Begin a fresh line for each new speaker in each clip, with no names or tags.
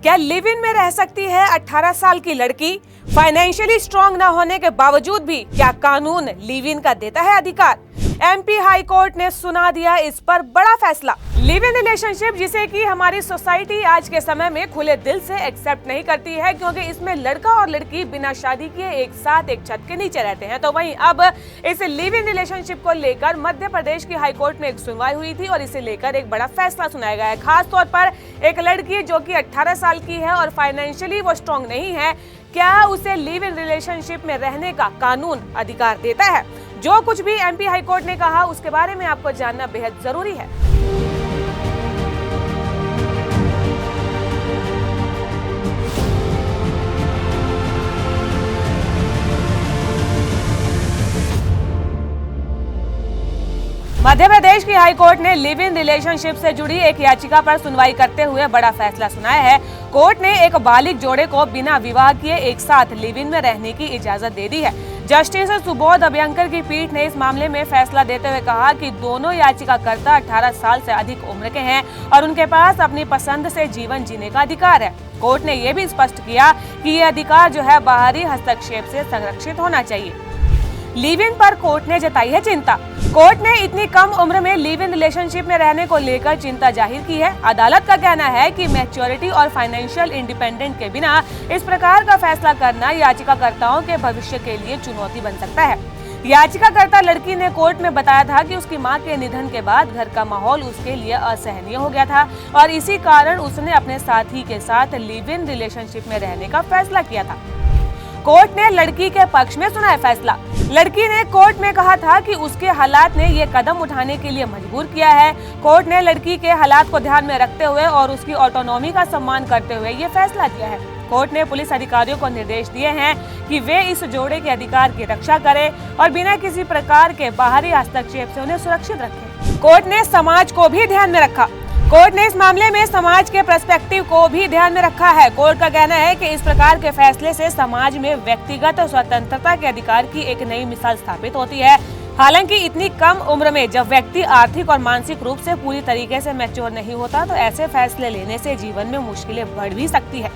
क्या live in में रह सकती है 18 साल की लड़की? फाइनेंशियली स्ट्रांग न होने के बावजूद भी क्या कानून लिव इन का देता है अधिकार? एमपी हाई कोर्ट ने सुना दिया इस पर बड़ा फैसला। लिव इन रिलेशनशिप, जिसे कि हमारी सोसाइटी आज के समय में खुले दिल से एक्सेप्ट नहीं करती है, क्योंकि इसमें लड़का और लड़की बिना शादी किए एक साथ एक छत के नीचे रहते हैं। तो वहीं अब इस लिव इन रिलेशनशिप को लेकर मध्य प्रदेश की हाई कोर्ट में एक सुनवाई हुई थी और इसे लेकर एक बड़ा फैसला सुनाया गया है। खास तौर पर एक लड़की जो कि 18 साल की है और फाइनेंशियली वो स्ट्रांग नहीं है, क्या उसे लिव इन रिलेशनशिप में रहने का कानून अधिकार देता है? जो कुछ भी एमपी हाई कोर्ट ने कहा उसके बारे में आपको जानना बेहद जरूरी है। मध्य प्रदेश की हाई कोर्ट ने लिव इन रिलेशनशिप से जुड़ी एक याचिका पर सुनवाई करते हुए बड़ा फैसला सुनाया है। कोर्ट ने एक बालिग जोड़े को बिना विवाह किए एक साथ लिव इन में रहने की इजाजत दे दी है। जस्टिस सुबोध अभ्यंकर की पीठ ने इस मामले में फैसला देते हुए कहा कि दोनों याचिकाकर्ता 18 साल से अधिक उम्र के हैं और उनके पास अपनी पसंद से जीवन जीने का अधिकार है। कोर्ट ने यह भी स्पष्ट किया कि ये अधिकार जो है बाहरी हस्तक्षेप से संरक्षित होना चाहिए। लिव इन पर कोर्ट ने जताई है चिंता। कोर्ट ने इतनी कम उम्र में लिव इन रिलेशनशिप में रहने को लेकर चिंता जाहिर की है। अदालत का कहना है कि मैच्योरिटी और फाइनेंशियल इंडिपेंडेंट के बिना इस प्रकार का फैसला करना याचिकाकर्ताओं के भविष्य के लिए चुनौती बन सकता है। याचिकाकर्ता लड़की ने कोर्ट में बताया था कि उसकी मां के निधन के बाद घर का माहौल उसके लिए असहनीय हो गया था और इसी कारण उसने अपने साथी के साथ लिव इन रिलेशनशिप में रहने का फैसला किया था। कोर्ट ने लड़की के पक्ष में सुनाया फैसला। लड़की ने कोर्ट में कहा था कि उसके हालात ने ये कदम उठाने के लिए मजबूर किया है। कोर्ट ने लड़की के हालात को ध्यान में रखते हुए और उसकी ऑटोनॉमी का सम्मान करते हुए ये फैसला दिया है। कोर्ट ने पुलिस अधिकारियों को निर्देश दिए हैं कि वे इस जोड़े के अधिकार की रक्षा करें और बिना किसी प्रकार के बाहरी हस्तक्षेप से उन्हें सुरक्षित रखें। कोर्ट ने समाज को भी ध्यान में रखा। कोर्ट ने इस मामले में समाज के पर्सपेक्टिव को भी ध्यान में रखा है। कोर्ट का कहना है कि इस प्रकार के फैसले से समाज में व्यक्तिगत स्वतंत्रता के अधिकार की एक नई मिसाल स्थापित होती है। हालांकि इतनी कम उम्र में जब व्यक्ति आर्थिक और मानसिक रूप से पूरी तरीके से मैच्योर नहीं होता, तो ऐसे फैसले लेने से जीवन में मुश्किलें बढ़ भी सकती है।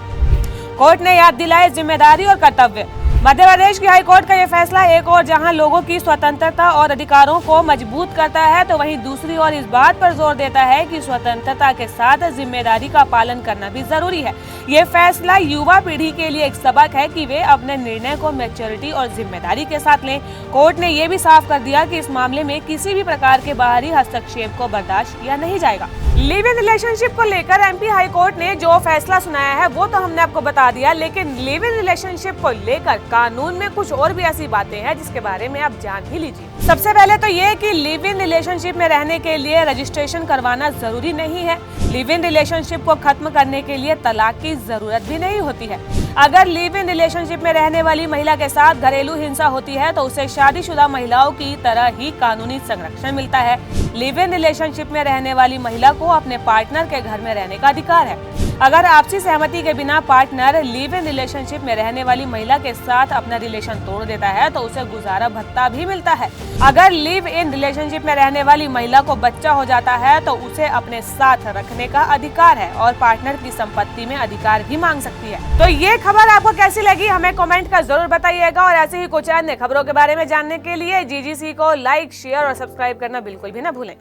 कोर्ट ने याद दिलाए जिम्मेदारी और कर्तव्य। मध्य प्रदेश की हाई कोर्ट का यह फैसला एक और जहां लोगों की स्वतंत्रता और अधिकारों को मजबूत करता है, तो वहीं दूसरी ओर इस बात पर जोर देता है कि स्वतंत्रता के साथ जिम्मेदारी का पालन करना भी जरूरी है। ये फैसला युवा पीढ़ी के लिए एक सबक है कि वे अपने निर्णय को मैच्योरिटी और जिम्मेदारी के साथ लें। कोर्ट ने यह भी साफ कर दिया कि इस मामले में किसी भी प्रकार के बाहरी हस्तक्षेप को बर्दाश्त किया नहीं जाएगा। लिव इन रिलेशनशिप को लेकर एमपी हाई कोर्ट ने जो फैसला सुनाया है वो तो हमने आपको बता दिया, लेकिन लिव इन रिलेशनशिप को लेकर कानून में कुछ और भी ऐसी बातें हैं जिसके बारे में आप जान ही लीजिए। सबसे पहले तो ये कि लिव इन रिलेशनशिप में रहने के लिए रजिस्ट्रेशन करवाना जरूरी नहीं है। लिव इन रिलेशनशिप को खत्म करने के लिए तलाक की जरूरत भी नहीं होती है। अगर लिव इन रिलेशनशिप में रहने वाली महिला के साथ घरेलू हिंसा होती है तो उसे शादीशुदा महिलाओं की तरह ही कानूनी संरक्षण मिलता है। लिव इन रिलेशनशिप में रहने वाली महिला को अपने पार्टनर के घर में रहने का अधिकार है। अगर आपसी सहमति के बिना पार्टनर लिव इन रिलेशनशिप में रहने वाली महिला के साथ अपना रिलेशन तोड़ देता है तो उसे गुजारा भत्ता भी मिलता है। अगर लिव इन रिलेशनशिप में रहने वाली महिला को बच्चा हो जाता है तो उसे अपने साथ रखने का अधिकार है और पार्टनर की संपत्ति में अधिकार भी मांग सकती है। तो ये खबर आपको कैसी लगी हमें कमेंट कर जरूर बताइएगा और ऐसे ही कुछ अन्य खबरों के बारे में जानने के लिए जीजीसी को लाइक, शेयर और सब्सक्राइब करना बिल्कुल भी ना भूलें।